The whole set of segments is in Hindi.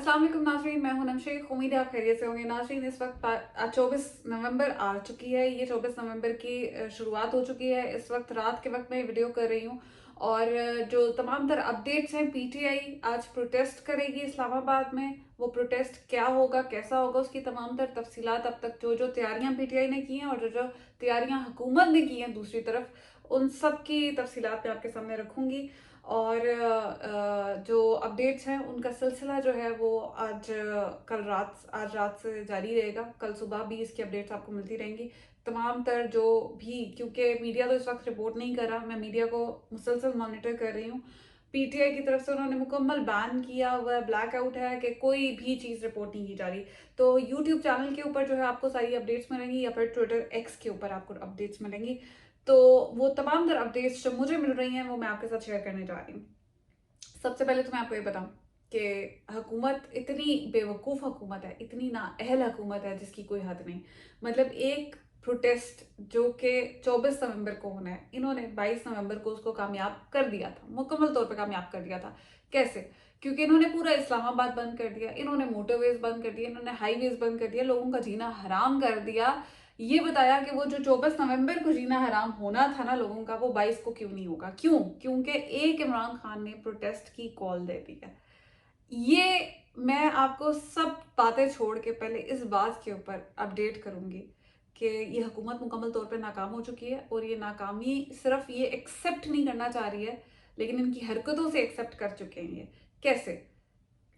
अस्सलाम वालेकुम नाज़रीन, मैं हूं नमशेख। उम्मीद है आप खैरियत से होंगे। नाज़रीन, इस वक्त 24 नवंबर आ चुकी है। ये 24 नवंबर की शुरुआत हो चुकी है। इस वक्त रात के वक्त मैं वीडियो कर रही हूँ और जो तमाम तर अपडेट्स हैं, पीटीआई आज प्रोटेस्ट करेगी इस्लामाबाद में। वो प्रोटेस्ट क्या होगा, कैसा होगा, उसकी तमाम तर तफसीलात, अब तक जो जो तैयारियां पीटीआई ने की हैं और जो जो तैयारियां हुकूमत ने की हैं दूसरी तरफ, उन सब की तफसीलात मैं आपके सामने रखूंगी। और जो अपडेट्स हैं उनका सिलसिला जो है वो आज रात से जारी रहेगा। कल सुबह भी इसकी अपडेट्स आपको मिलती रहेंगी। तमाम तर जो भी, क्योंकि मीडिया तो इस वक्त रिपोर्ट नहीं कर रहा, मैं मीडिया को मुसलसल मॉनिटर कर रही हूँ। पीटीआई की तरफ से उन्होंने मुकम्मल बैन किया हुआ है, ब्लैक आउट है कि कोई भी चीज़ रिपोर्ट नहीं की जा रही। तो यूट्यूब चैनल के ऊपर जो है आपको सारी अपडेट्स मिलेंगी, या फिर ट्विटर एक्स के ऊपर आपको अपडेट्स मिलेंगी। तो वो तमाम तर अपडेट्स जो मुझे मिल रही हैं वो मैं आपके साथ शेयर करने जा रही हूँ। सबसे पहले तो मैं आपको ये बताऊं कि हुकूमत इतनी बेवकूफ़ हुकूमत है, इतनी नाअहल हुकूमत है जिसकी कोई हद नहीं। मतलब एक प्रोटेस्ट जो कि 24 नवंबर को होना है, इन्होंने 22 नवंबर को उसको कामयाब कर दिया था, मुकम्मल तौर पे कामयाब कर दिया था। कैसे? क्योंकि इन्होंने पूरा इस्लामाबाद बंद कर दिया, इन्होंने मोटरवेज बंद कर दिया, इन्होंने हाईवेज बंद कर दिया, लोगों का जीना हराम कर दिया। ये बताया कि वो जो 24 नवंबर को जीना हराम होना था ना लोगों का, वो 22 को क्यों नहीं होगा। क्यों? क्योंकि एक इमरान खान ने प्रोटेस्ट की कॉल दे दी है। ये मैं आपको सब बातें छोड़ के पहले इस बात के ऊपर अपडेट करूंगी कि ये हुकूमत मुकम्मल तौर पे नाकाम हो चुकी है, और ये नाकामी सिर्फ ये एक्सेप्ट नहीं करना चाह रही है, लेकिन इनकी हरकतों से एक्सेप्ट कर चुके हैं। ये कैसे?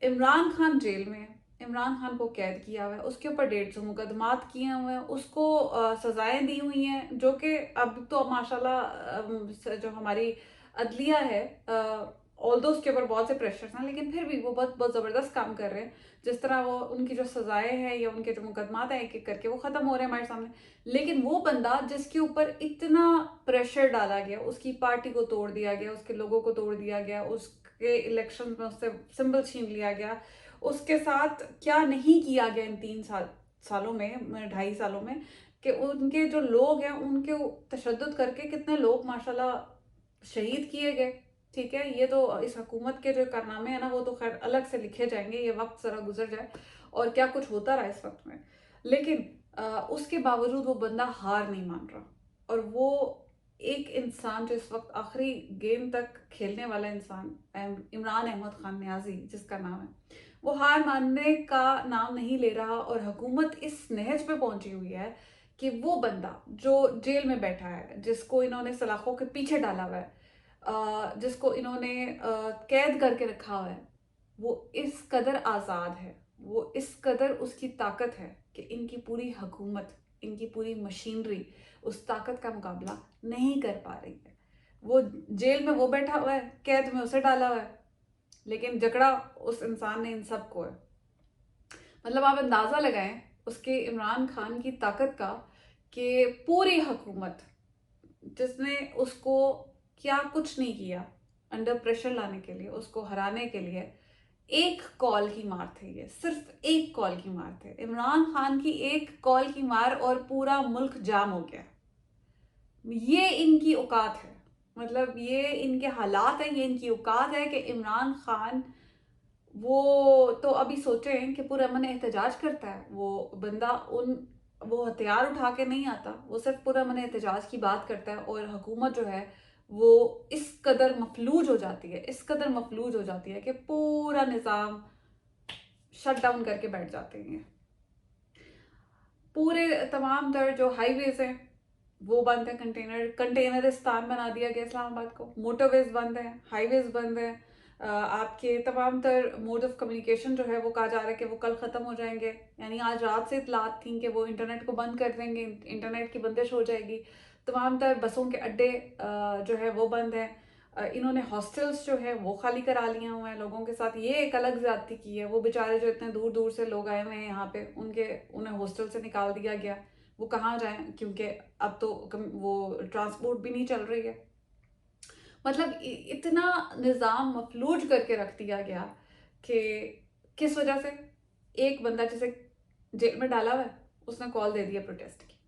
इमरान खान जेल में है, इमरान खान को कैद किया हुआ है, उसके ऊपर 150 मुकदमात किए हुए हैं, उसको सजाएं दी हुई हैं, जो कि अब तो माशाल्लाह जो हमारी अदलिया है, ऑल्दो उसके ऊपर बहुत से प्रेशर्स हैं, लेकिन फिर भी वो बहुत बहुत ज़बरदस्त काम कर रहे हैं। जिस तरह वो उनकी जो सजाएं हैं या उनके जो मुकदमात हैं एक एक करके वो ख़त्म हो रहे हैं हमारे सामने। लेकिन वो बंदा जिसके ऊपर इतना प्रेशर डाला गया, उसकी पार्टी को तोड़ दिया गया, उसके लोगों को तोड़ दिया गया, उसके इलेक्शन में उससे सिंबल छीन लिया गया, उसके साथ क्या नहीं किया गया इन 3 सालों में, 2.5 सालों में, कि उनके जो लोग हैं उनके तशद्दुद करके कितने लोग माशाल्लाह शहीद किए गए। ठीक है, ये तो इस हुकूमत के जो कारनामे हैं ना, वो तो खैर अलग से लिखे जाएंगे, ये वक्त जरा गुजर जाए और क्या कुछ होता रहा इस वक्त में। लेकिन उसके बावजूद वो बंदा हार नहीं मान रहा, और वो एक इंसान जो इस वक्त आखिरी गेंद तक खेलने वाला इंसान, इमरान अहमद खान न्याजी जिसका नाम है, वो हार मानने का नाम नहीं ले रहा। और हुकूमत इस नहज पे पहुंची हुई है कि वो बंदा जो जेल में बैठा है, जिसको इन्होंने सलाखों के पीछे डाला हुआ है, जिसको इन्होंने कैद करके रखा हुआ है, वो इस कदर आज़ाद है, वो इस कदर उसकी ताकत है कि इनकी पूरी हुकूमत, इनकी पूरी मशीनरी उस ताकत का मुकाबला नहीं कर पा रही है। वो जेल में वो बैठा हुआ है, कैद में उसे डाला हुआ है, लेकिन जकड़ा उस इंसान ने इन सबको है। मतलब आप अंदाज़ा लगाएं उसके, इमरान खान की ताकत का, कि पूरी हुकूमत जिसने उसको क्या कुछ नहीं किया अंडर प्रेशर लाने के लिए, उसको हराने के लिए, एक कॉल की मार थे। ये सिर्फ एक कॉल की मार थे, इमरान खान की एक कॉल की मार, और पूरा मुल्क जाम हो गया। ये इनकी औकात है, मतलब ये इनके हालात हैं, ये इनकी औकात है कि इमरान खान, वो तो अभी सोचें कि पुरअमन एहतजाज करता है वो बंदा, उन वो हथियार उठा के नहीं आता, वो सिर्फ पुरअमन एहतजाज की बात करता है, और हुकूमत जो है वो इस कदर मफलूज हो जाती है, इस कदर मफलूज हो जाती है कि पूरा निज़ाम शट डाउन करके बैठ जाते हैं। पूरे तमाम तर जो हाईवेज हैं वो बंद है, कंटेनरिस्तान बना दिया गया इस्लामाबाद को, मोटरवेज बंद है, हाईवेज बंद है। आपके तमाम तर मोड ऑफ कम्युनिकेशन जो है वो कहा जा रहा है कि वो कल ख़त्म हो जाएंगे। यानी आज रात से इतलात थी कि वो इंटरनेट को बंद कर देंगे, इंटरनेट की बंदिश हो जाएगी। तमाम तर बसों के अड्डे जो है वो बंद है। इन्होंने हॉस्टल्स जो है वो खाली करा लिए हुए हैं लोगों के साथ। ये एक अलग ज्यादती की है, वो बेचारे जो इतने दूर दूर से लोग आए हुए हैं यहाँ पे, उन्हें हॉस्टल से निकाल दिया गया। वो कहाँ जाएं, क्योंकि अब तो वो ट्रांसपोर्ट भी नहीं चल रही है। मतलब इतना निज़ाम मफलूज करके रख दिया गया कि किस वजह से, एक बंदा जिसे जेल में डाला हुआ है उसने कॉल दे दिया प्रोटेस्ट की।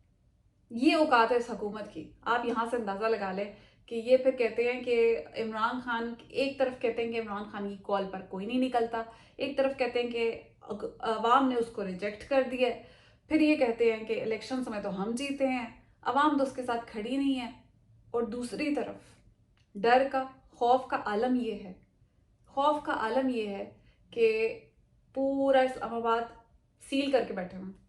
ये औकात है इस हुकूमत की। आप यहाँ से अंदाज़ा लगा लें कि ये फिर कहते हैं कि इमरान खान, एक तरफ कहते हैं कि इमरान खान की कॉल पर कोई नहीं निकलता, एक तरफ कहते हैं कि अवाम ने उसको रिजेक्ट कर दिया है, फिर ये कहते हैं कि इलेक्शन में तो हम जीते हैं, अवाम तो उसके साथ खड़ी नहीं है। और दूसरी तरफ डर का, खौफ का आलम ये है, खौफ का आलम ये है कि पूरा इस्लामाबाद सील करके बैठे हुए हैं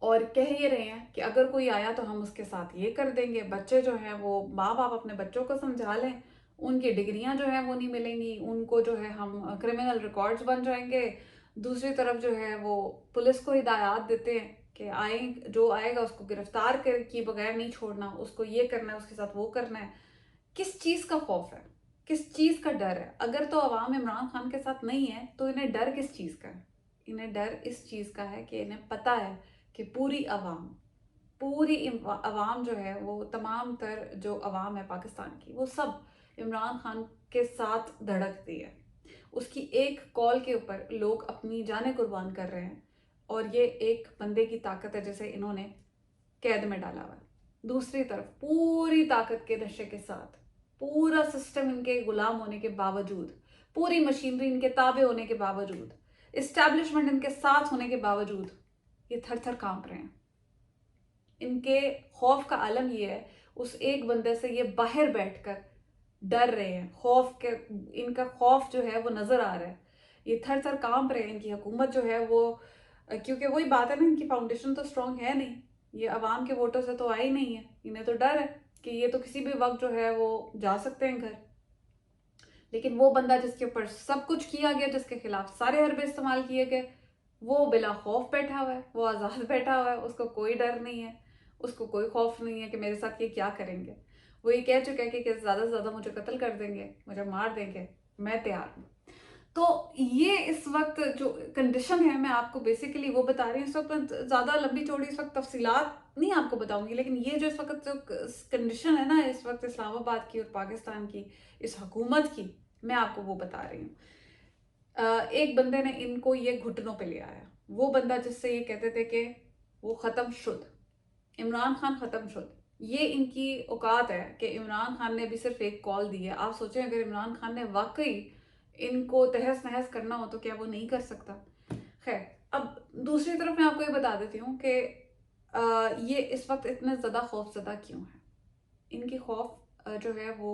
और कह ये रहे हैं कि अगर कोई आया तो हम उसके साथ ये कर देंगे। बच्चे जो हैं वो, माँ बाप अपने बच्चों को समझा लें, उनकी डिग्रियां जो है वो नहीं मिलेंगी उनको, जो है हम क्रिमिनल रिकॉर्ड्स बन जाएंगे। दूसरी तरफ जो है वो पुलिस को हिदायत देते हैं कि आए, जो आएगा उसको गिरफ्तार कर किए बगैर नहीं छोड़ना, उसको ये करना है, उसके साथ वो करना है। किस चीज़ का खौफ है, किस चीज़ का डर है? अगर तो अवाम इमरान खान के साथ नहीं है तो इन्हें डर किस चीज़ का है? इन्हें डर इस चीज़ का है कि इन्हें पता है कि पूरी अवाम जो है वो, तमाम तर जो अवाम है पाकिस्तान की, वो सब इमरान खान के साथ धड़कती है। उसकी एक कॉल के ऊपर लोग अपनी जानें कुर्बान कर रहे हैं और ये एक बंदे की ताकत है जिसे इन्होंने कैद में डाला हुआ है। दूसरी तरफ पूरी ताकत के नशे के साथ, पूरा सिस्टम इनके गुलाम होने के बावजूद, पूरी मशीनरी इनके ताबे होने के बावजूद, इस्टेब्लिशमेंट इनके साथ होने के बावजूद ये थर थर कांप रहे हैं। इनके खौफ का आलम ये है, उस एक बंदे से ये बाहर बैठकर डर रहे हैं, खौफ के, इनका खौफ जो है वो नजर आ रहा है, ये थर थर कांप रहे हैं। इनकी हुकूमत जो है वो, क्योंकि वही बात है ना, इनकी फाउंडेशन तो स्ट्रांग है नहीं, ये अवाम के वोटों से तो आई नहीं है, इन्हें तो डर है कि ये तो किसी भी वक्त जो है वो जा सकते हैं घर। लेकिन वो बंदा जिसके ऊपर सब कुछ किया गया, जिसके खिलाफ सारे हरबे इस्तेमाल किए गए, वो बिला खौफ बैठा हुआ है, वो आज़ाद बैठा हुआ है, उसको कोई डर नहीं है, उसको कोई खौफ नहीं है कि मेरे साथ ये क्या करेंगे। वो ये कह चुका है कि ज़्यादा से ज़्यादा मुझे कत्ल कर देंगे, मुझे मार देंगे, मैं तैयार हूँ। तो ये इस वक्त जो कंडीशन है, मैं आपको बेसिकली वो बता रही हूँ। इस वक्त ज़्यादा लंबी चौड़ी इस वक्त तफसीलात नहीं आपको बताऊंगी, लेकिन ये जो इस वक्त जो कंडीशन है ना इस वक्त इस्लामाबाद की और पाकिस्तान की, इस हुकूमत की, मैं आपको वो बता रही हूँ। एक बंदे ने इनको ये घुटनों पे ले आया, वो बंदा जिससे ये कहते थे कि वो ख़त्म शुद, इमरान खान ख़त्म शुद। ये इनकी औकात है कि इमरान खान ने भी सिर्फ एक कॉल दी है। आप सोचें अगर इमरान खान ने वाकई इनको तहस नहस करना हो तो क्या वो नहीं कर सकता? खैर, अब दूसरी तरफ मैं आपको ये बता देती हूँ कि ये इस वक्त इतने ज़्यादा खौफजदा क्यों है। इनकी खौफ जो है वो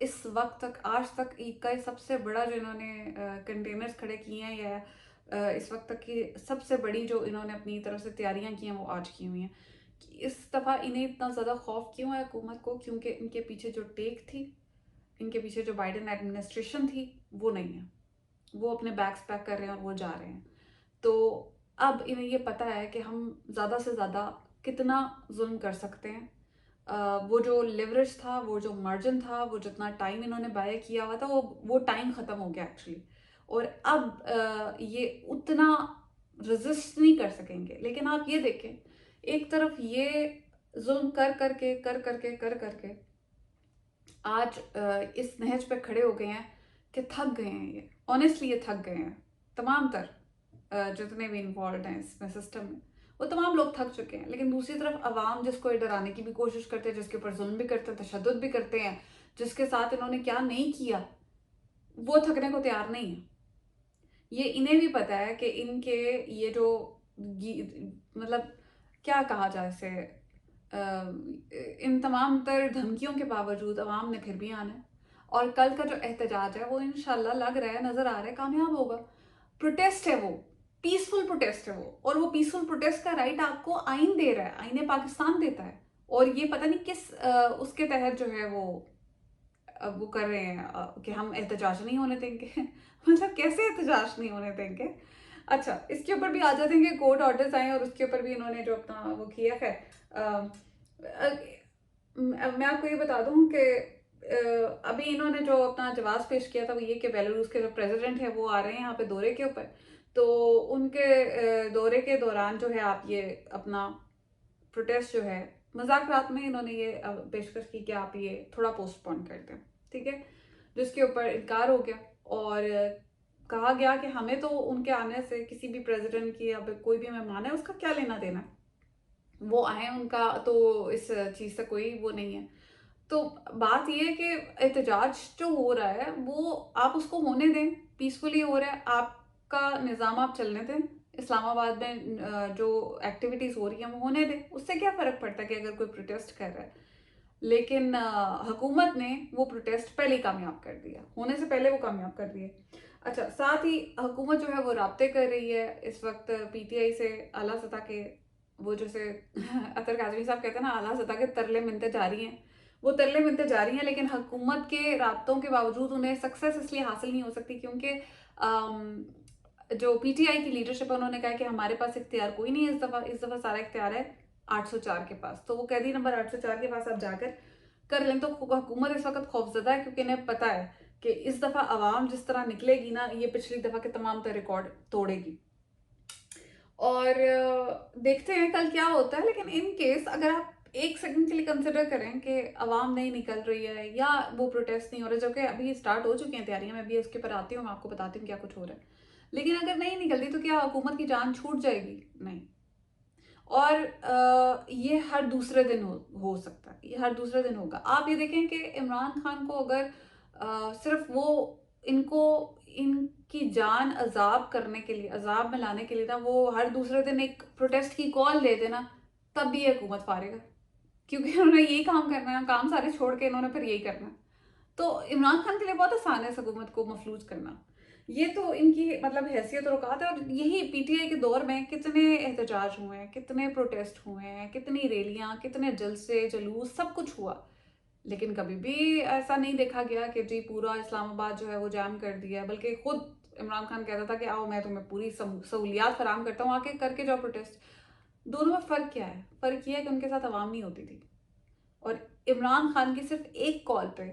इस वक्त तक, आज तक का सबसे बड़ा जो इन्होंने कंटेनर्स खड़े किए हैं, या इस वक्त तक की सबसे बड़ी जो इन्होंने अपनी तरफ से तैयारियां की हैं वो आज की हुई हैं। इस दफ़ा इन्हें इतना ज़्यादा खौफ क्यों है हुकूमत को? क्योंकि इनके पीछे जो टेक थी, इनके पीछे जो बाइडन एडमिनिस्ट्रेशन थी, वो नहीं है। वो अपने बैग्स पैक कर रहे हैं और वो जा रहे हैं। तो अब इन्हें ये पता है कि हम ज़्यादा से ज़्यादा कितना जुल्म कर सकते हैं। वो जो लिवरेज था, वो जो मार्जिन था, वो जितना टाइम इन्होंने बाय किया हुआ था, वो टाइम ख़त्म हो गया एक्चुअली। और अब ये उतना रेजिस्ट नहीं कर सकेंगे। लेकिन आप ये देखें, एक तरफ ये जुल्म कर करके आज इस नहज पे खड़े हो गए हैं कि थक गए हैं। ये ऑनेस्टली ये थक गए हैं, तमाम तर जितने भी इन्वॉल्व हैं इसमें सिस्टम में, वो तमाम लोग थक चुके हैं। लेकिन दूसरी तरफ अवाम जिसको ये डराने की भी कोशिश करते हैं, जिसके ऊपर जुल्म भी करते हैं, तशद्दुद भी करते हैं, जिसके साथ इन्होंने क्या नहीं किया, वो थकने को तैयार नहीं है। ये इन्हें भी पता है कि इनके ये जो मतलब क्या कहा जाए इसे, इन तमाम तर धमकियों के बावजूद अवाम ने फिर भी आना है। और कल का जो एहतजाज है वो इंशाल्लाह लग रहा है, नज़र आ रहा है, कामयाब होगा। प्रोटेस्ट है वो, पीसफुल प्रोटेस्ट है वो, और वो पीसफुल प्रोटेस्ट का राइट आपको आइन दे रहा है, आइन पाकिस्तान देता है। और ये पता नहीं किस उसके तहत जो है वो वो कर रहे हैं कि हम एहतजाज नहीं होने देंगे। मतलब कैसे एहतजाज नहीं होने देंगे? अच्छा, इसके ऊपर भी आ जाते हैं कि कोर्ट ऑर्डर्स आए और उसके ऊपर भी इन्होंने जो अपना वो किया है। मैं आपको ये बता दूं कि अभी इन्होंने जो अपना जवाब पेश किया था वो ये कि बेलारूस के जो प्रेसिडेंट है वो आ रहे हैं यहाँ पे दौरे के ऊपर। तो उनके दौरे के दौरान जो है आप ये अपना प्रोटेस्ट जो है, मजाक में इन्होंने ये पेशकश की कि आप ये थोड़ा पोस्टपोन कर दें, ठीक है, जिसके ऊपर इनकार हो गया। और कहा गया कि हमें तो उनके आने से, किसी भी प्रेसिडेंट की, अब कोई भी मेहमान है उसका क्या लेना देना, वो आए, उनका तो इस चीज़ से कोई वो नहीं है। तो बात ये है कि एहतजाज जो हो रहा है वो आप उसको होने दें, पीसफुली हो रहा है, आपका निज़ाम आप चलने दें। इस्लामाबाद में जो एक्टिविटीज़ हो रही हैं वो होने दें, उससे क्या फ़र्क पड़ता है कि अगर कोई प्रोटेस्ट कर रहा है। लेकिन हुकूमत ने वो प्रोटेस्ट पहले ही कामयाब कर दिया, होने से पहले वो कामयाब कर दिए। अच्छा, साथ ही हुकूमत जो है वो राब्ते कर रही है इस वक्त पीटीआई से, आला सतह के, वो जैसे अतर काजमी साहब कहते हैं ना, आला सतह के तरले मिलते जा रही हैं, वो तरले मिलते जा रही हैं, लेकिन हुकूमत के राब्तों के बावजूद उन्हें सक्सेस इसलिए हासिल नहीं हो सकती क्योंकि जो पीटीआई की लीडरशिप है उन्होंने कहा कि हमारे पास इख्तियार कोई नहीं है इस दफ़ा सारा इख्तियार है 804 के पास। तो वो कैदी नंबर 804 के पास आप जाकर कर लें। तो हुकूमत इस वक्त खौफजदा है क्योंकि इन्हें पता है कि इस दफ़ा आवाम जिस तरह निकलेगी ना, ये पिछली दफ़ा के तमाम तर रिकॉर्ड तोड़ेगी। और देखते हैं कल क्या होता है। लेकिन इन केस अगर आप एक सेकंड के लिए कंसिडर करें कि आवाम नहीं निकल रही है या वो प्रोटेस्ट नहीं हो रहा, जो कि अभी स्टार्ट हो चुकी हैं तैयारियां, मैं भी इसके ऊपर आती हूँ, मैं आपको बताती हूँ क्या कुछ हो रहा है। लेकिन अगर नहीं निकलती तो क्या हुकूमत की जान छूट जाएगी? नहीं। और ये हर दूसरे दिन हो सकता है, ये हर दूसरे दिन होगा। आप ये देखें कि इमरान खान को अगर सिर्फ वो इनको इनकी जान अजाब करने के लिए, अजाब में लाने के लिए ना, वो हर दूसरे दिन एक प्रोटेस्ट की कॉल दे देना, तब भी ये हुकूमत फारेगा, क्योंकि उन्होंने यही काम करना है, काम सारे छोड़ के इन्होंने फिर यही करना है। तो इमरान खान के लिए बहुत आसान है इस हुकूमत को मफलूज करना। ये तो इनकी मतलब हैसियत और औकात है। और यही पीटीआई के दौर में कितने एहतजाज हुए हैं, कितने प्रोटेस्ट हुए हैं, कितनी रैलियां, कितने जलसे जुलूस, सब कुछ हुआ। लेकिन कभी भी ऐसा नहीं देखा गया कि जी पूरा इस्लामाबाद जो है वो जाम कर दिया है, बल्कि खुद इमरान खान कहता था कि आओ मैं तुम्हें पूरी सहूलियात फराम करता हूँ, आके करके जाओ प्रोटेस्ट। दोनों में फ़र्क क्या है? फ़र्क यह है कि उनके साथ आवाम नहीं होती थी, और इमरान खान की सिर्फ एक कॉल पे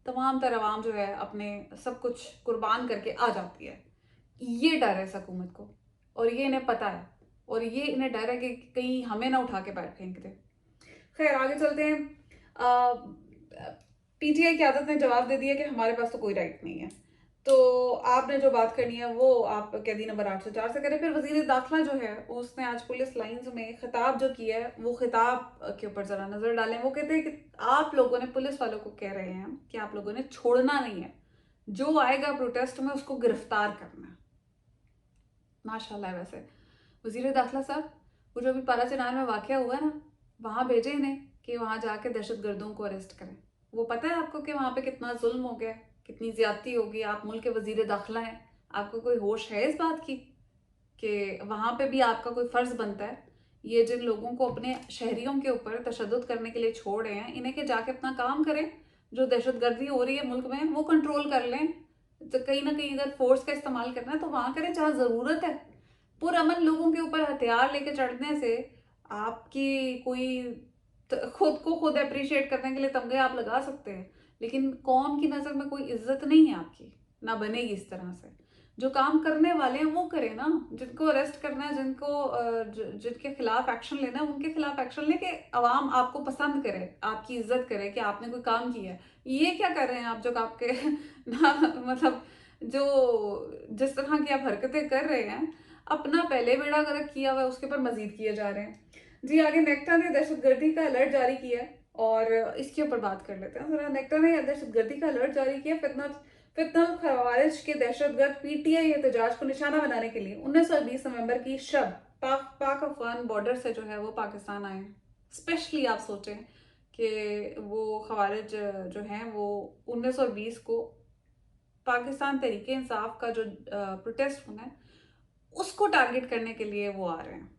तमाम तर आवाम जो है अपने सब कुछ कुर्बान करके आ जाती है। ये डर है इस हुकूमत को, और ये इन्हें पता है, और ये इन्हें डर है कि कहीं हमें ना उठा के पैर फेंक दे। खैर आगे चलते हैं। पीटीआई की आदत ने जवाब दे दिया कि हमारे पास तो कोई राइट नहीं है। तो आपने जो बात करनी है वो आप कैदी नंबर 804 से करें। फिर वजीर दाखिला जो है उसने आज पुलिस लाइंस में खिताब जो किया है, वो खिताब के ऊपर जरा नजर डालें। वो कहते हैं कि आप लोगों ने, पुलिस वालों को कह रहे हैं कि आप लोगों ने छोड़ना नहीं है, जो आएगा प्रोटेस्ट में उसको गिरफ्तार करना है। माशाल्लाह। वैसे वजीर दाखिला साहब, वो जो अभी पारा चनार में वाक़या हुआ है ना, वहाँ भेजे इन्हें कि वहाँ जाके दहशतगर्दों को अरेस्ट करें। वो पता है आपको कि वहाँ पे कितना जुल्म हो गया, कितनी ज्यादती होगी। आप मुल्क के वजीर दाखिला हैं, आपको कोई होश है इस बात की कि वहाँ पे भी आपका कोई फ़र्ज़ बनता है? ये जिन लोगों को अपने शहरियों के ऊपर तशद्दुद करने के लिए छोड़ रहे हैं, इन्हें के जाके अपना काम करें। जो दहशतगर्दी हो रही है मुल्क में वो कंट्रोल कर लें। तो कहीं ना कहीं अगर फोर्स का इस्तेमाल करना है तो वहाँ करें जहाँ ज़रूरत है। पुरअमन लोगों के ऊपर हथियार लेके चढ़ने से आपकी कोई खुद को खुद अप्रिशिएट करने के लिए तमगे आप लगा सकते हैं, लेकिन कौम की नज़र में कोई इज्जत नहीं है आपकी, ना बनेगी इस तरह से। जो काम करने वाले हैं वो करें ना, जिनको अरेस्ट करना है, जिनको जिनके खिलाफ एक्शन लेना है उनके खिलाफ एक्शन लेके अवाम आपको पसंद करे, आपकी इज्जत करे कि आपने कोई काम किया है। ये क्या कर रहे हैं आप जो आपके ना मतलब जो जिस तरह की आप हरकतें कर रहे हैं, अपना पहले बेड़ा गर्क किया हुआ है उसके ऊपर मजीद किए जा रहे हैं। जी आगे नेक्टा ने दहशतगर्दी का अलर्ट जारी किया है, और इसके ऊपर बात कर लेते हैं जरा। नेक्टा ने दहशतगर्दी का अलर्ट जारी किया। फितना खवारिज के दहशतगर्द पीटीआई एहतजाज को निशाना बनाने के लिए 19 और 20 नवंबर की शब पाक अफगान बॉर्डर से जो है वो पाकिस्तान आए। स्पेशली आप सोचें कि वो खवारिज जो हैं वो 19 और 20 को पाकिस्तान तहरीके इंसाफ का जो प्रोटेस्ट होना है उसको टारगेट करने के लिए वो आ रहे हैं।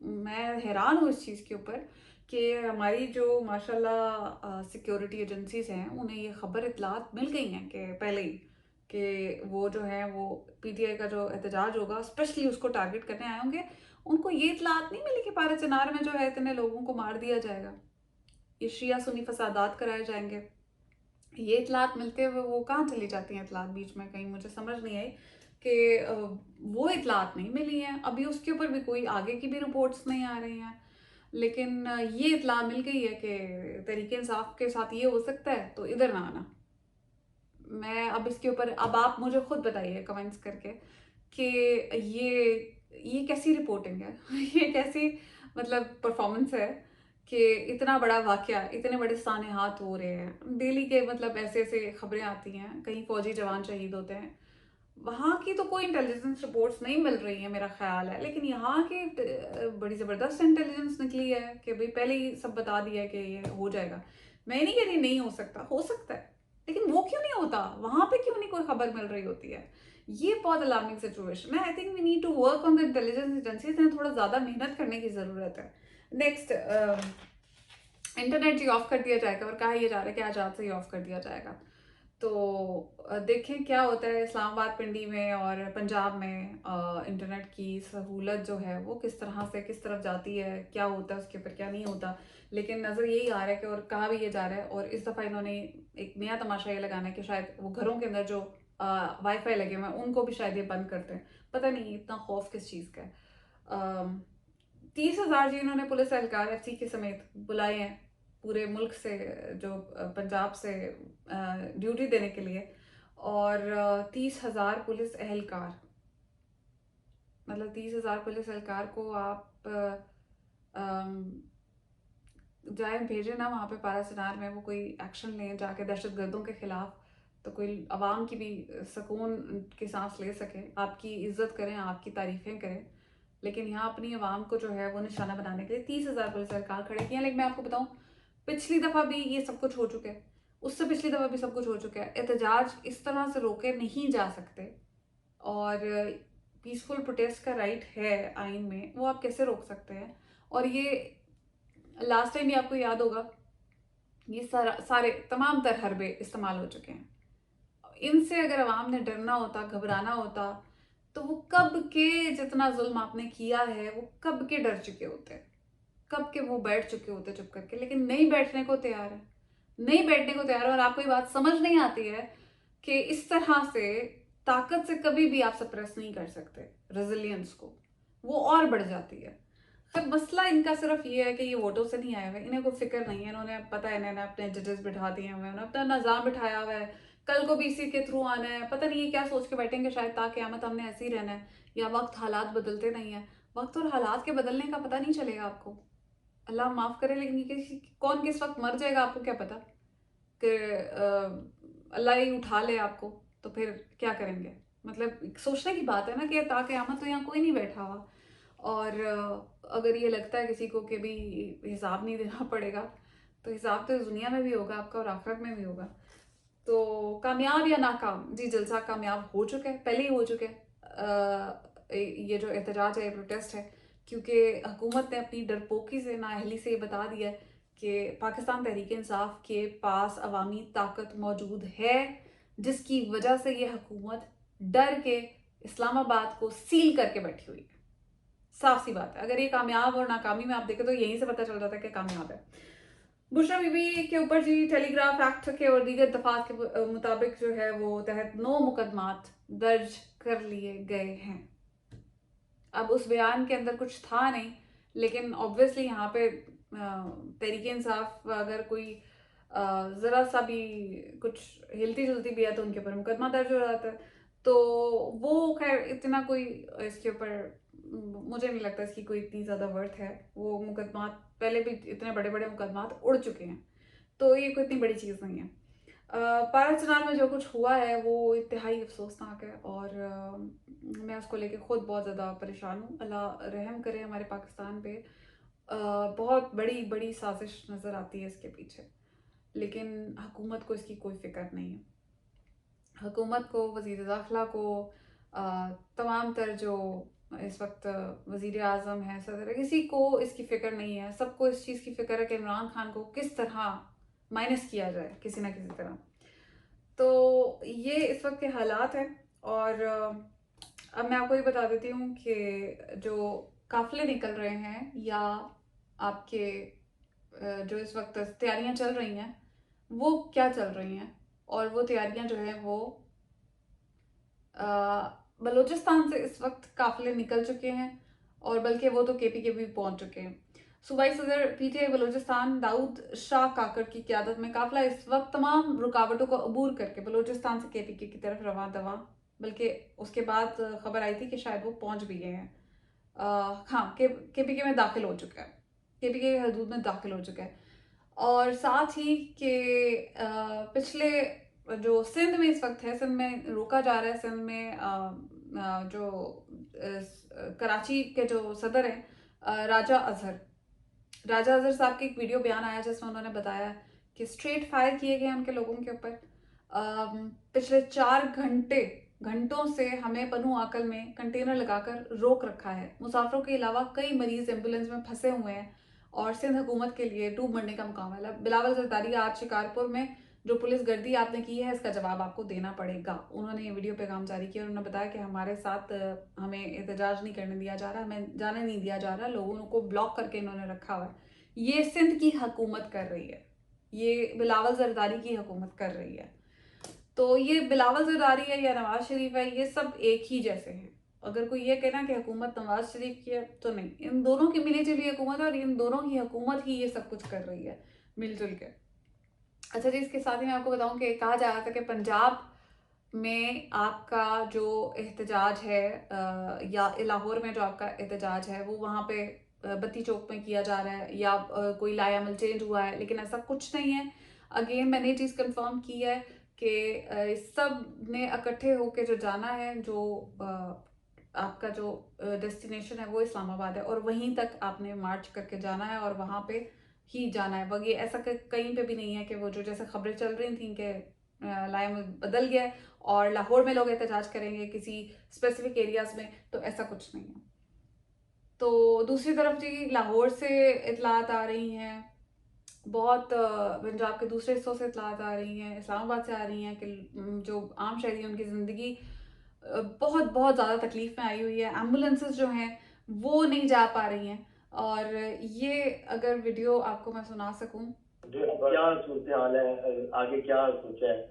मैं हैरान हूँ इस चीज़ के ऊपर कि हमारी जो माशाल्लाह सिक्योरिटी एजेंसीज हैं उन्हें ये खबर इतलात मिल गई हैं कि पहले ही कि वो जो है वो पीटीआई का जो एहतजाज होगा स्पेशली उसको टारगेट करने आए होंगे। उनको ये इतलात नहीं मिली कि पारा चिनार में जो है इतने लोगों को मार दिया जाएगा, ये शिया सुन्नी फसादात कराए जाएंगे। ये इतलात मिलते हुए वो कहाँ चली जाती हैं इतलात बीच में कहीं, मुझे समझ नहीं आई कि वो इतलात नहीं मिली हैं। अभी उसके ऊपर भी कोई आगे की भी रिपोर्ट्स नहीं आ रही हैं, लेकिन ये इतला मिल गई है कि तहरीक इंसाफ के साथ ये हो सकता है तो इधर ना आना। मैं अब इसके ऊपर, अब आप मुझे खुद बताइए कमेंट्स करके कि ये कैसी रिपोर्टिंग है ये कैसी मतलब परफॉर्मेंस है कि इतना बड़ा वाकया, इतने बड़े सानेहात हो रहे हैं डेली के, मतलब ऐसे ऐसे खबरें आती हैं, कहीं फौजी जवान शहीद होते हैं। वहाँ की तो कोई इंटेलिजेंस रिपोर्ट्स नहीं मिल रही है मेरा ख्याल है, लेकिन यहाँ की बड़ी ज़बरदस्त इंटेलिजेंस निकली है कि भाई पहले ही सब बता दिया कि ये हो जाएगा। मैं नहीं कह रही नहीं हो सकता, हो सकता है, लेकिन वो क्यों नहीं होता, वहाँ पे क्यों नहीं कोई खबर मिल रही होती है। ये बहुत अलार्मिंग सिचुएशन है। I think we need to work on the intelligence agencies, इन्हें थोड़ा ज़्यादा मेहनत करने की ज़रूरत है। नेक्स्ट, इंटरनेट जी ऑफ कर दिया जाएगा और कहा यह जा रहा है कि आज रात से ही ऑफ कर दिया जाएगा। तो देखें क्या होता है इस्लामाबाद, पिंडी में और पंजाब में इंटरनेट की सहूलत जो है वो किस तरह से किस तरफ जाती है, क्या होता है उसके ऊपर, क्या नहीं होता। लेकिन नज़र यही आ रहा है कि, और कहा भी ये जा रहा है, और इस दफ़ा इन्होंने एक नया तमाशा ये लगाना है कि शायद वो घरों के अंदर जो वाईफाई लगे हुए हैं उनको भी शायद ये बंद करते हैं। पता नहीं इतना खौफ किस चीज़ का है। 30,000 जी इन्होंने पुलिस एहलकार एफसी के समेत बुलाए हैं पूरे मुल्क से, जो पंजाब से ड्यूटी देने के लिए। और 30,000 पुलिस एहलकार, मतलब 30,000 पुलिस एहलकार को आप जाए भेजें ना वहाँ पे पारासिनार में, वो कोई एक्शन लें जाके दहशत गर्दों के खिलाफ, तो कोई आवाम की भी सुकून की सांस ले सके, आपकी इज्जत करें, आपकी तारीफें करें। लेकिन यहाँ अपनी आवाम को जो है वो निशाना बनाने के लिए 30,000 पुलिस एहलकार खड़े किए हैं। लेकिन मैं आपको बताऊँ, पिछली दफ़ा भी ये सब कुछ हो चुका है, उससे पिछली दफ़ा भी सब कुछ हो चुका है। एहतजाज इस तरह से रोके नहीं जा सकते, और पीसफुल प्रोटेस्ट का राइट है आइन में, वो आप कैसे रोक सकते हैं। और ये लास्ट टाइम भी आपको याद होगा, ये सारे तमाम तर हरबे इस्तेमाल हो चुके हैं। इनसे अगर आवाम ने डरना होता, घबराना होता, तो वो कब के जितना जुल्म आपने किया है वो कब के डर चुके होते, कब के वो बैठ चुके होते चुप करके। लेकिन नहीं बैठने को तैयार है, नहीं बैठने को तैयार है। और आपको ये बात समझ नहीं आती है कि इस तरह से ताकत से कभी भी आप सप्रेस नहीं कर सकते रेजिलियंस को, वो और बढ़ जाती है। तो मसला इनका सिर्फ ये है कि ये वोटों से नहीं आए हुए, इन्हें कोई फिक्र नहीं है। इन्होंने पता है, इन्होंने अपने जजेस बिठा दिए हुए हैं, उन्होंने अपना निज़ाम बिठाया हुआ है, कल को भी इसी के थ्रू आना है। पता नहीं ये क्या सोच के बैठेंगे, शायद ताक़यामत हमने ऐसे ही रहना है, या वक्त हालात बदलते नहीं है। वक्त और हालात के बदलने का पता नहीं चलेगा आपको, अल्लाह माफ़ करे, लेकिन ये कौन किस वक्त मर जाएगा आपको क्या पता, कि अल्लाह ही उठा ले आपको, तो फिर क्या करेंगे। मतलब सोचने की बात है ना कि ताक़यामत तो यहाँ कोई नहीं बैठा हुआ। और अगर ये लगता है किसी को कि भी हिसाब नहीं देना पड़ेगा, तो हिसाब तो इस दुनिया में भी होगा आपका और आखिरत में भी होगा। तो कामयाब या नाकाम, जी जलसा कामयाब हो चुका है, पहले ही हो चुका है। ये जो एहतजाज है, ये प्रोटेस्ट है, क्योंकि हुकूमत ने अपनी डरपोकी से, नाअहली से ये बता दिया कि पाकिस्तान तहरीक इंसाफ के पास अवामी ताकत मौजूद है, जिसकी वजह से ये हुकूमत डर के इस्लामाबाद को सील करके बैठी हुई है। साफ सी बात है, अगर ये कामयाब और नाकामी में आप देखें तो यहीं से पता चल जाता है कि कामयाब है। बुशरा बीबी के ऊपर जी टेलीग्राफ एक्ट के और दीगर दफात के मुताबिक जो है वो तहत 9 मुकदमात दर्ज कर लिए गए हैं। अब उस बयान के अंदर कुछ था नहीं, लेकिन ऑब्वियसली यहाँ पे तहरीक इंसाफ अगर कोई ज़रा सा भी कुछ हिलती जुलती भी है तो उनके ऊपर मुकदमा दर्ज हो जाता है। तो वो खैर इतना कोई इसके ऊपर, मुझे नहीं लगता इसकी कोई इतनी ज़्यादा वर्थ है। वो मुकदमा पहले भी इतने बड़े बड़े मुकदमात उड़ चुके हैं, तो ये कोई इतनी बड़ी चीज़ नहीं है। पारा में जो कुछ हुआ है वो इंतहाई अफसोसनाक है, और मैं उसको लेके खुद बहुत ज़्यादा परेशान हूँ। अल्लाह रहम करे हमारे पाकिस्तान पे। बहुत बड़ी बड़ी साजिश नज़र आती है इसके पीछे, लेकिन हुकूमत को इसकी कोई फ़िक्र नहीं है। हुकूमत को, वज़ीर दाखिला को, तमाम तर जो इस वक्त वज़ीर आज़म है, सदर, किसी को इसकी फ़िक्र नहीं है। सबको इस चीज़ की फ़िक्र है कि इमरान खान को किस तरह माइनस किया जाए किसी ना किसी तरह। तो ये इस वक्त के हालात हैं। और अब मैं आपको ये बता देती हूँ कि जो काफ़िले निकल रहे हैं, या आपके जो इस वक्त तैयारियां चल रही हैं वो क्या चल रही हैं। और वो तैयारियां जो हैं वो बलूचिस्तान से इस वक्त काफ़िले निकल चुके हैं, और बल्कि वो तो केपी के भी पहुंच चुके हैं। सूबाई सदर पीटीआई बलूचिस्तान दाऊद शाह काकर की क़यादत में काफ़िला इस वक्त तमाम रुकावटों को अबूर करके बलूचिस्तान से केपीके की तरफ रवा दवा, बल्कि उसके बाद खबर आई थी कि शायद वो पहुंच भी गए हैं। हाँ, केपीके में दाखिल हो चुका है। KPK की हदूद में दाखिल हो चुका है। और साथ ही कि पिछले जो सिंध में इस वक्त है, सिंध में रोका जा रहा है, सिंध में जो कराची के जो सदर हैं राजा अजहर साहब की एक वीडियो बयान आया जिसमें उन्होंने बताया कि स्ट्रेट फायर किए गए उनके लोगों के ऊपर। पिछले 4 घंटों से हमें पनू आकल में कंटेनर लगाकर रोक रखा है। मुसाफिरों के अलावा कई मरीज एम्बुलेंस में फंसे हुए हैं और सिंध हुकूमत के लिए डूब मरने का मुकाम है। बिलावल जरदारी, आज शिकारपुर में जो पुलिस गर्दी आपने की है इसका जवाब आपको देना पड़ेगा। उन्होंने ये वीडियो पैगाम जारी किया और उन्होंने बताया कि हमारे साथ हमें एहतजाज नहीं करने दिया जा रहा, हमें जाने नहीं दिया जा रहा, लोगों को ब्लॉक करके इन्होंने रखा हुआ है। ये सिंध की हुकूमत कर रही है, ये बिलावल जरदारी की हुकूमत कर रही है। तो ये बिलावल जरदारी है या नवाज शरीफ है, ये सब एक ही जैसे हैं। अगर कोई ये कहना कि हुकूमत नवाज शरीफ की है तो नहीं, इन दोनों की मिली जुली हुकूमत है और इन दोनों की हुकूमत ही ये सब कुछ कर रही है मिलजुल के। अच्छा जी, इसके साथ ही मैं आपको बताऊं कि कहा जा रहा था कि पंजाब में आपका जो एहतजाज है या लाहौर में जो आपका एहतजाज है वो वहाँ पे बत्ती चौक में किया जा रहा है या कोई लायामल चेंज हुआ है, लेकिन ऐसा कुछ नहीं है। अगेन मैंने ये चीज़ कंफर्म की है कि सब ने इकट्ठे होके जो जाना है, जो आपका जो डेस्टिनेशन है वो इस्लामाबाद है और वहीं तक आपने मार्च करके जाना है और वहाँ पे ही जाना है। वह ये ऐसा कहीं पे भी नहीं है कि वो जो जैसे खबरें चल रही थी कि लायामल बदल गया है और लाहौर में लोग एहतजाज करेंगे किसी स्पेसिफिक एरियाज में, तो ऐसा कुछ नहीं है। तो दूसरी तरफ जी, लाहौर से इतलात आ रही हैं, बहुत पंजाब के दूसरे हिस्सों से इतलात आ रही हैं, इस्लामाबाद से आ रही हैं कि जो आम शहरी हैं उनकी ज़िंदगी बहुत बहुत ज़्यादा तकलीफ में आई हुई है। एम्बुलेंसेस जो हैं वो नहीं जा पा रही हैं। और ये अगर वीडियो आपको मैं सुना सकूं, क्या सूरत हाल है, आगे क्या सोचा है?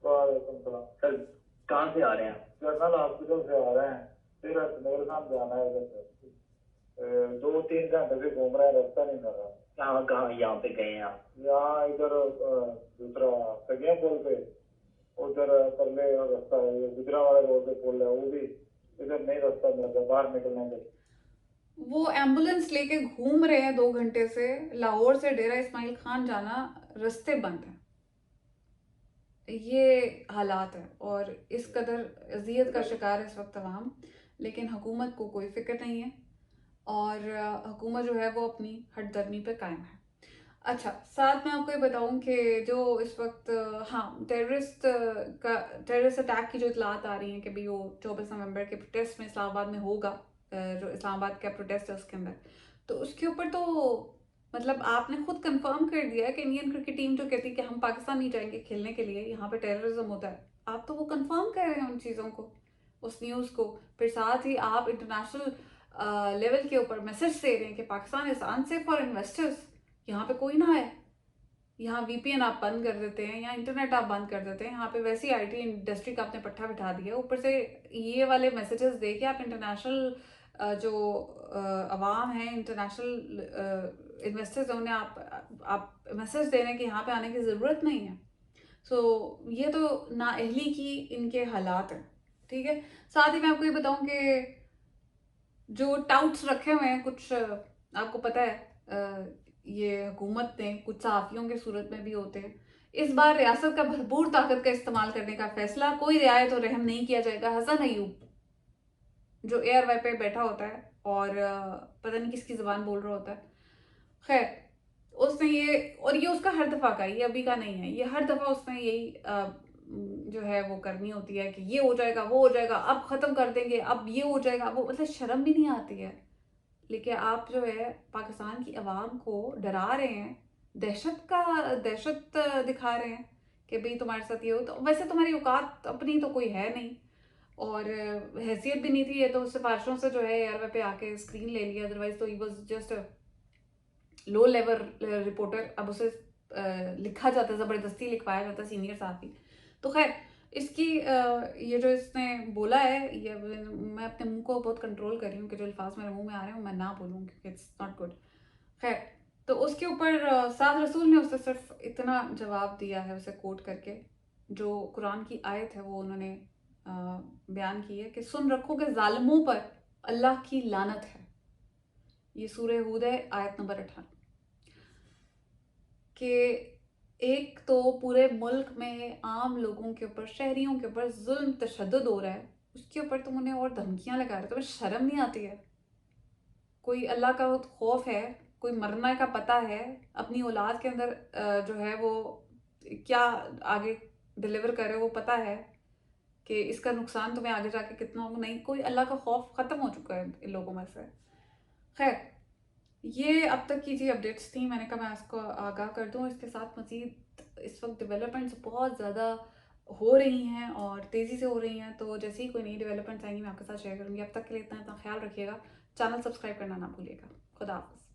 सर कहाँ से आ रहे हैं? जनरल हॉस्पिटल से आ रहे हैं, फिर मेरे साथ जाना है इधर से। 2-3 घंटे से घूम रहे हैं, रास्ता नहीं मिल रहा। कहाँ कहाँ यहाँ पे गए हैं आप? यहाँ इधर दूसरा सगिया पुल पे, उधर परले रास्ता है, ये गुजरा वाला रोड पे पुल है, वो भी इधर नहीं रास्ता मिल रहा बाहर निकलने के। वो एम्बुलेंस लेके घूम रहे हैं 2 घंटे से। लाहौर से डेरा इस्माइल खान जाना रास्ते बंद है। ये हालात है और इस कदर अजियत का शिकार है इस वक्त तमाम, लेकिन हुकूमत को कोई फिक्र नहीं है और हुकूमत जो है वो अपनी हटदर्मी पे कायम है। अच्छा, साथ में आपको ये बताऊं कि जो इस वक्त हाँ, टेररिस्ट अटैक की जो इतलात आ रही हैं कि भाई वो 24 नवंबर के प्रोटेस्ट में इस्लामाबाद में होगा, जो इस्लामाबाद का प्रोटेस्ट है उसके अंदर, तो उसके ऊपर तो मतलब आपने खुद कंफर्म कर दिया है कि इंडियन क्रिकेट टीम जो कहती है कि हम पाकिस्तान नहीं जाएंगे खेलने के लिए, यहाँ पे टेररिज्म होता है, आप तो वो कंफर्म कर रहे हैं उन चीज़ों को, उस न्यूज़ को। फिर साथ ही आप इंटरनेशनल लेवल के ऊपर मैसेज दे रहे हैं कि Pakistan is unsafe for investors, यहाँ पे कोई ना आए, यहाँ VPN आप बंद कर देते हैं या इंटरनेट आप बंद कर देते हैं, यहाँ पे वैसी IT इंडस्ट्री का आपने पट्टा बिठा दिया, ऊपर से ये वाले मैसेजेस दे के आप इंटरनेशनल जो अवाम है, इंटरनेशनल इन्वेस्टर्स उन्हें आप मैसेज दे रहे हैं कि यहाँ पे आने की ज़रूरत नहीं है। सो ये तो नाअहली की इनके हालात हैं, ठीक है। साथ ही मैं आपको ये बताऊं कि जो टाउट्स रखे हुए हैं कुछ, आपको पता है ये हुकूमत ने कुछ सहाफ़ियों के सूरत में भी होते हैं। इस बार रियासत का भरपूर ताकत का इस्तेमाल करने का फैसला, कोई रियायत और रहम नहीं किया जाएगा। हसन अयूब जो ARY पे बैठा होता है और पता नहीं किसकी ज़बान बोल रहा होता है, खैर उसने ये उसका हर दफ़ा का, ये अभी का नहीं है, ये हर दफ़ा उसने यही जो है वो करनी होती है कि ये हो जाएगा, वो हो जाएगा, अब ख़त्म कर देंगे, अब ये हो जाएगा, वो मतलब शर्म भी नहीं आती है। लेकिन आप जो है पाकिस्तान की आवाम को डरा रहे हैं, दहशत दिखा रहे हैं कि भाई तुम्हारे साथ ये हो, तो वैसे तुम्हारी औकात अपनी तो कोई है नहीं और हैसियत भी नहीं थी, ये तो सिफारिशों से जो है ARY पे आके स्क्रीन ले लिया, अदरवाइज तो he was just low level reporter. अब उसे लिखा जाता है, ज़बरदस्ती लिखवाया जाता है सीनियर साहब ही। तो खैर इसकी ये जो इसने बोला है, ये मैं अपने मुंह को बहुत कंट्रोल कर रही हूँ कि जो अल्फाज मेरे मुंह में आ रहे हैं मैं ना बोलूँ क्योंकि इट्स नॉट गुड। खैर, तो उसके ऊपर साद रसूल ने उसे सिर्फ इतना जवाब दिया है, उसे कोट करके जो कुरान की आयत है वो उन्होंने बयान की है कि सुन रखो कि जालिमों पर अल्लाह की लानत है। ये सूरह हूद है, आयत नंबर 18 कि एक तो पूरे मुल्क में आम लोगों के ऊपर, शहरियों के ऊपर जुल्म तशद्दुद हो रहा है, उसके ऊपर तुम उन्हें और धमकियां लगा रहे हो। तुम्हें शर्म नहीं आती है? कोई अल्लाह का खौफ है, कोई मरना का पता है, अपनी औलाद के अंदर जो है वो क्या आगे डिलीवर करे वो पता है कि इसका नुकसान तुम्हें आगे जाके कितना होगा। नहीं, कोई अल्लाह का खौफ ख़त्म हो चुका है इन लोगों में से। खैर, ये अब तक की जी अपडेट्स थी, मैंने कहा मैं आपको आगाह कर दूं। इसके साथ मज़ीद इस वक्त डेवलपमेंट्स बहुत ज़्यादा हो रही हैं और तेज़ी से हो रही हैं, तो जैसे ही कोई नई डेवलपमेंट्स आएंगी मैं आपके साथ शेयर करूंगी। अब तक के लिए इतना ख्याल रखिएगा, चैनल सब्सक्राइब करना ना भूलिएगा। खुदा हाफ़िज़।